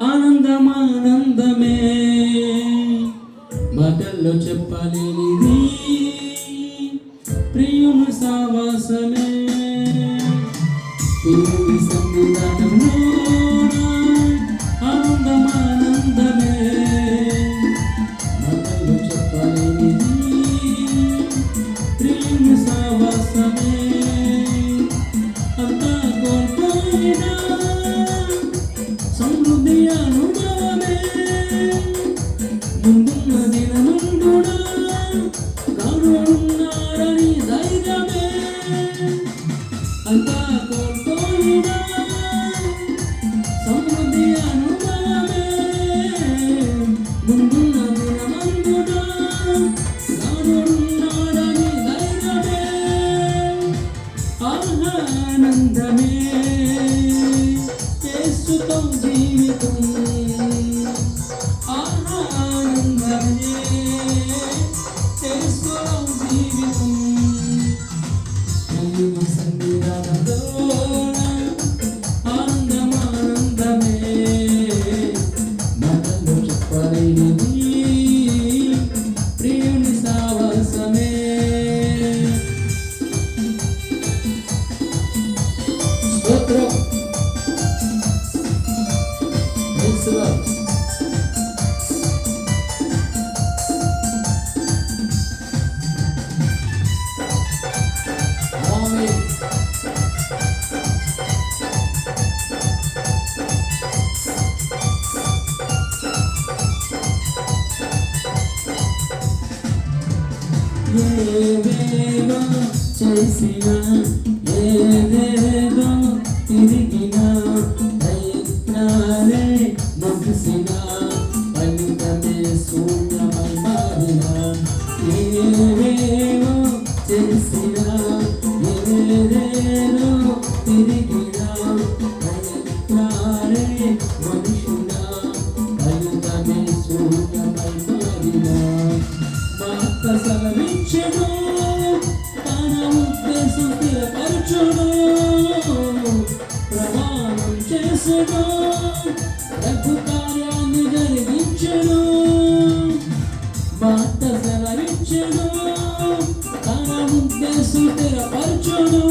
ఆనందమానందమే మాటల్లో చెప్పలేనిది ప్రియుని సావాసమే ప్రియుని సన్నిధానంలో ఆనందమానందమే మాటల్లో చెప్పలేనిది ప్రియుని సావాసమే అంతా కోల్పోయినా సమృద్ధి అనుభవమే ముందున్న దినముందుడా గానున్నాడని ధైర్యమే అంతా కోల్పోయినా సమృద్ధి అనుభవమే ముందున్న దినముందుడా గానున్నాడని ధైర్యమే ఆనందమే యేసుతో జీవితం ఆనందమే యేసుతో జీవితం ప్రియుని సన్నిధానంలో ఆనందమానందమే మాటల్లో చెప్పలేనిది ప్రియుని సావాసమే స్తోత్రం ఏదేదో చేసినా ఏదేదో తిరిగినా ప్రయత్నాలే ముగిసినా ఫలితమే శూన్యమై మారినా ఏవేవో చేసినా ఏదేదో తిరిగినా ప్రయత్నాలే మనుషునా ఫలితమే శూన్యమై మారినా మాట సెలవించెను తన ఉద్దేశం స్థిరపరచును ప్రమాణం చేసెను రఘు కార్యాన్ని జరిగించెను మాట సెలవించెను తన ఉద్దేశం స్థిరపరచును